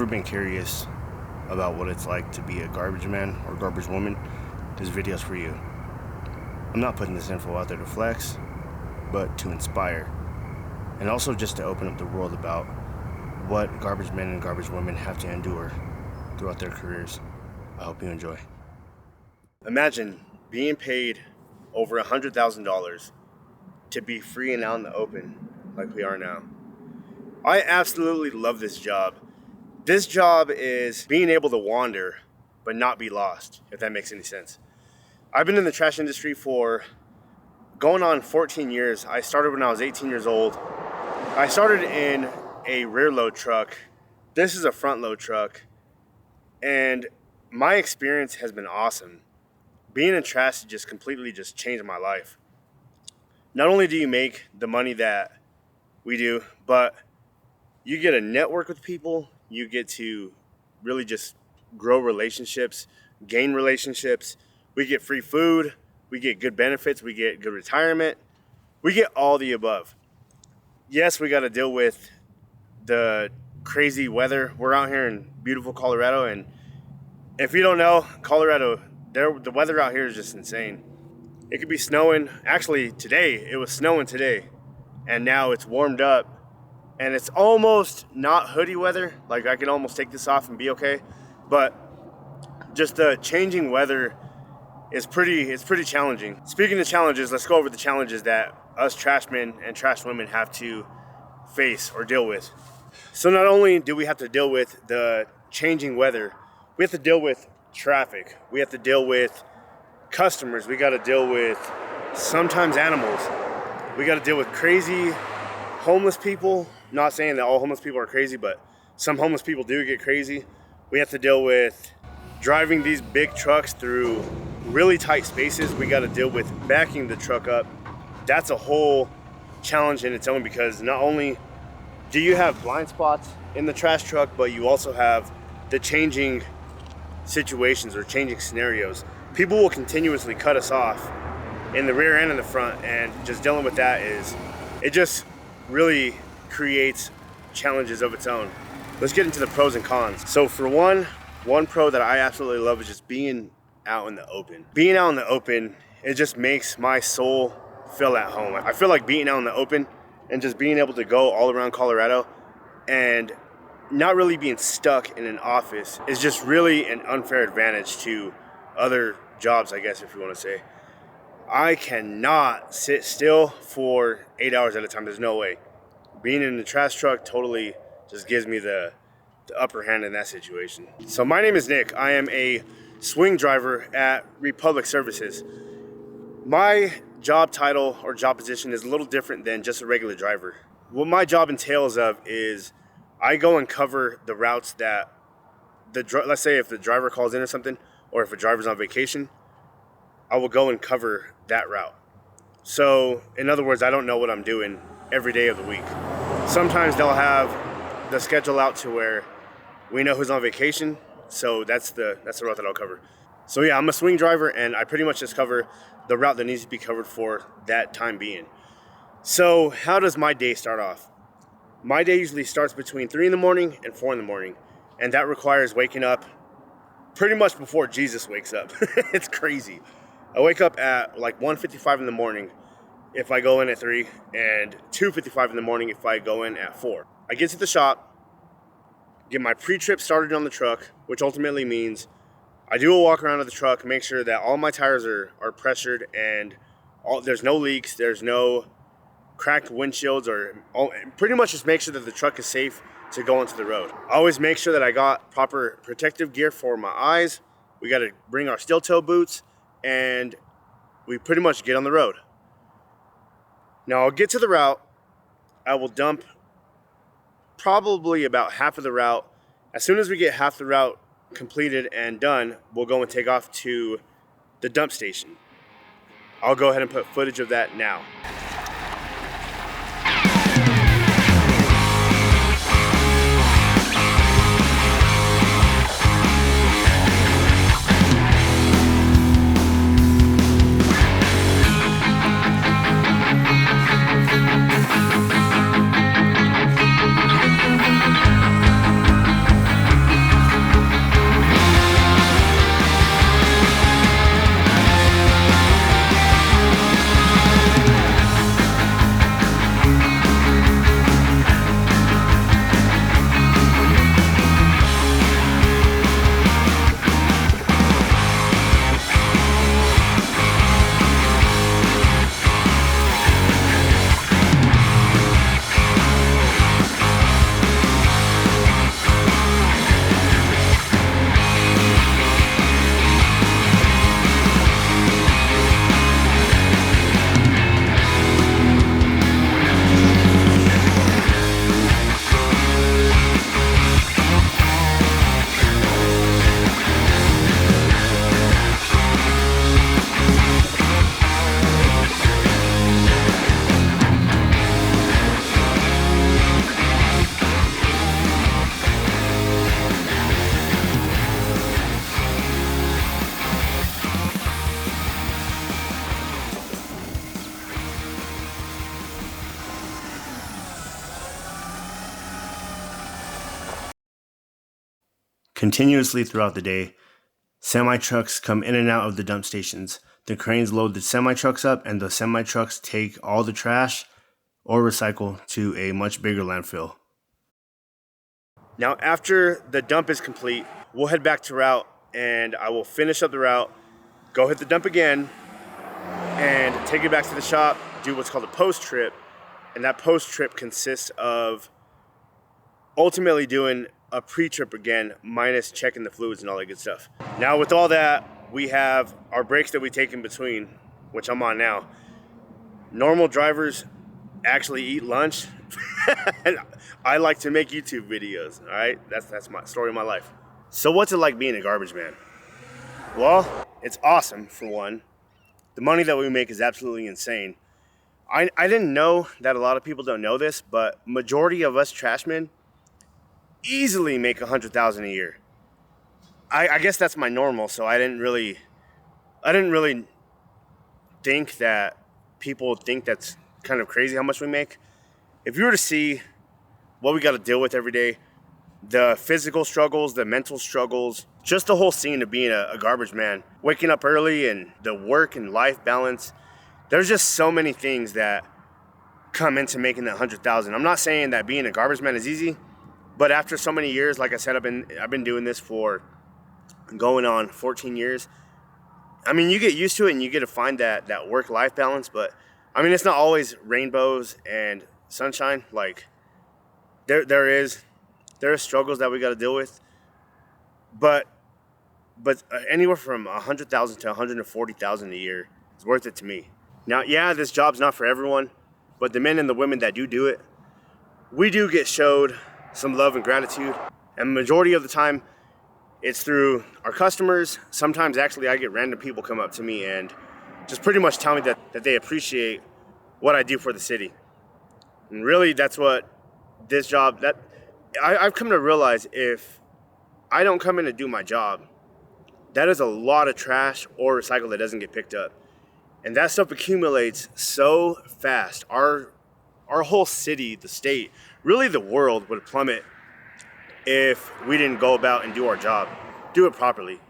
ever been curious about what it's like to be a garbage man or garbage woman, this video's for you. I'm not putting this info out there to flex, but to inspire, and also just to open up the world about what garbage men and garbage women have to endure throughout their careers. I hope you enjoy. Imagine being paid over $100,000 to be free and out in the open like we are now. I absolutely love this job. This job is being able to wander but not be lost, if that makes any sense. I've been in the trash industry for going on 14 years. I started when I was 18 years old. I started in a rear load truck. This is a front load truck. And my experience has been awesome. Being in trash just completely changed my life. Not only do you make the money that we do, but you get to network with people. You get to really just grow relationships, gain relationships. We get free food. We get good benefits. We get good retirement. We get all the above. Yes, we got to deal with the crazy weather. We're out here in beautiful Colorado, and if you don't know, Colorado, the weather out here is just insane. It could be snowing. Actually, today, it was snowing today, and now it's warmed up, and it's almost not hoodie weather. Like, I can almost take this off and be okay, but just the changing weather is pretty challenging. Speaking of challenges, let's go over the challenges that us trash men and trash women have to face or deal with. So not only do we have to deal with the changing weather, we have to deal with traffic. We have to deal with customers. We got to deal with sometimes animals. We got to deal with crazy homeless people. Not saying that all homeless people are crazy, but some homeless people do get crazy. We have to deal with driving these big trucks through really tight spaces. We got to deal with backing the truck up. That's a whole challenge in its own, because not only do you have blind spots in the trash truck, but you also have the changing situations or changing scenarios. People will continuously cut us off in the rear and in the front, and just dealing with that it just really creates challenges of its own. Let's get into the pros and cons. So for one pro that I absolutely love is just being out in the open. Being out in the open, it just makes my soul feel at home. I feel like being out in the open and just being able to go all around Colorado and not really being stuck in an office is just really an unfair advantage to other jobs, I guess, if you want to say. I cannot sit still for 8 hours at a time. There's no way. Being in the trash truck totally just gives me the upper hand in that situation. So my name is Nick. I am a swing driver at Republic Services. My job title or job position is a little different than just a regular driver. What my job entails of is I go and cover the routes that let's say if the driver calls in or something, or if a driver's on vacation, I will go and cover that route. So in other words, I don't know what I'm doing every day of the week. Sometimes they'll have the schedule out to where we know who's on vacation, so that's the route that I'll cover. So yeah, I'm a swing driver, and I pretty much just cover the route that needs to be covered for that time being. So how does my day start off? My day usually starts between 3 in the morning and 4 in the morning, and that requires waking up pretty much before Jesus wakes up. It's crazy. I wake up at like 1:55 in the morning if I go in at 3, and 2:55 in the morning if I go in at 4. I get to the shop, get my pre-trip started on the truck, which ultimately means I do a walk around of the truck, make sure that all my tires are pressured and there's no leaks, there's no cracked windshields, pretty much just make sure that the truck is safe to go onto the road. I always make sure that I got proper protective gear for my eyes. We got to bring our steel toe boots, and we pretty much get on the road. Now I'll get to the route. I will dump probably about half of the route. As soon as we get half the route completed and done, we'll go and take off to the dump station. I'll go ahead and put footage of that now. Continuously throughout the day, semi-trucks come in and out of the dump stations. The cranes load the semi-trucks up, and the semi-trucks take all the trash or recycle to a much bigger landfill. Now, after the dump is complete, we'll head back to route, and I will finish up the route, go hit the dump again, and take it back to the shop, do what's called a post trip. And that post trip consists of ultimately doing a pre-trip again, minus checking the fluids and all that good stuff. Now with all that, we have our breaks that we take in between, which I'm on now. Normal drivers actually eat lunch. And I like to make YouTube videos, all right? That's my story of my life. So what's it like being a garbage man? Well, it's awesome, for one. The money that we make is absolutely insane. I didn't know that a lot of people don't know this, but majority of us trash men easily make $100,000 a year. I guess that's my normal, so I didn't really think that people would think that's kind of crazy how much we make. If you were to see what we got to deal with every day, the physical struggles, the mental struggles, just the whole scene of being a garbage man, waking up early and the work and life balance, there's just so many things that come into making that $100,000. I'm not saying that being a garbage man is easy, but after so many years, like I said, I've been doing this for going on 14 years. I mean, you get used to it and you get to find that work-life balance, but I mean, it's not always rainbows and sunshine. Like there are struggles that we got to deal with, but anywhere from 100,000 to 140,000 a year is worth it to me. Now, yeah, this job's not for everyone, but the men and the women that do it, we do get showed some love and gratitude, and majority of the time, it's through our customers. Sometimes, actually, I get random people come up to me and just pretty much tell me that they appreciate what I do for the city. And really, that's what this job, that I've come to realize, if I don't come in and do my job, that is a lot of trash or recycle that doesn't get picked up. And that stuff accumulates so fast. Our whole city, the state, really the world would plummet if we didn't go about and do our job, do it properly.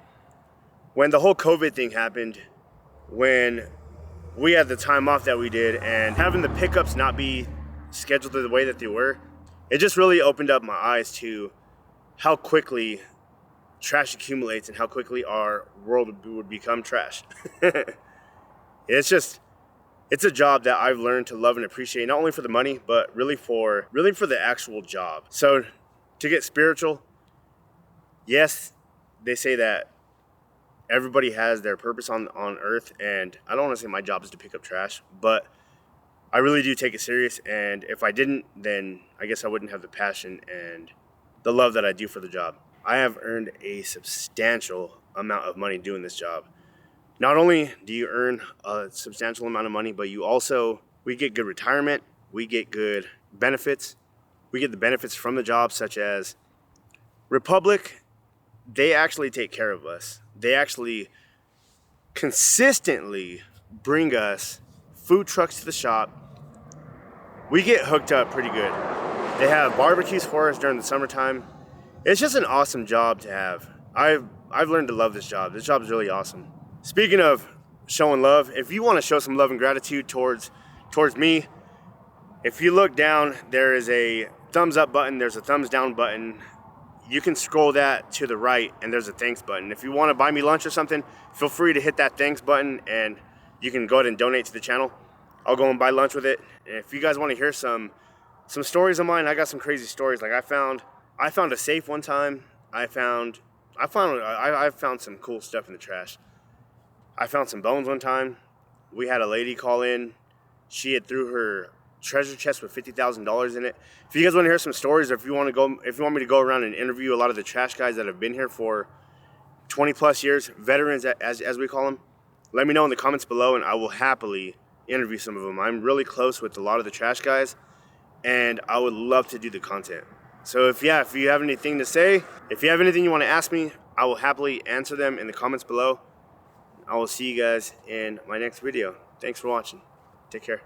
When the whole COVID thing happened, when we had the time off that we did, and having the pickups not be scheduled the way that they were, it just really opened up my eyes to how quickly trash accumulates and how quickly our world would become trash. It's a job that I've learned to love and appreciate, not only for the money, but really for the actual job. So to get spiritual, yes, they say that everybody has their purpose on earth, and I don't want to say my job is to pick up trash, but I really do take it serious, and if I didn't, then I guess I wouldn't have the passion and the love that I do for the job. I have earned a substantial amount of money doing this job. Not only do you earn a substantial amount of money, but we get good retirement, we get good benefits. We get the benefits from the job, such as Republic. They actually take care of us. They actually consistently bring us food trucks to the shop. We get hooked up pretty good. They have barbecues for us during the summertime. It's just an awesome job to have. I've learned to love this job. This job is really awesome. Speaking of showing love, if you want to show some love and gratitude towards me, if you look down, there is a thumbs up button, there's a thumbs down button. You can scroll that to the right and there's a thanks button. If you want to buy me lunch or something, feel free to hit that thanks button and you can go ahead and donate to the channel. I'll go and buy lunch with it. And if you guys want to hear some stories of mine, I got some crazy stories. Like I found a safe one time. I found some cool stuff in the trash. I found some bones one time. We had a lady call in. She had threw her treasure chest with $50,000 in it. If you guys want to hear some stories, or if you want me to go around and interview a lot of the trash guys that have been here for 20 plus years, veterans as we call them, let me know in the comments below and I will happily interview some of them. I'm really close with a lot of the trash guys and I would love to do the content. So if you have anything to say, if you have anything you want to ask me, I will happily answer them in the comments below. I will see you guys in my next video. Thanks for watching. Take care.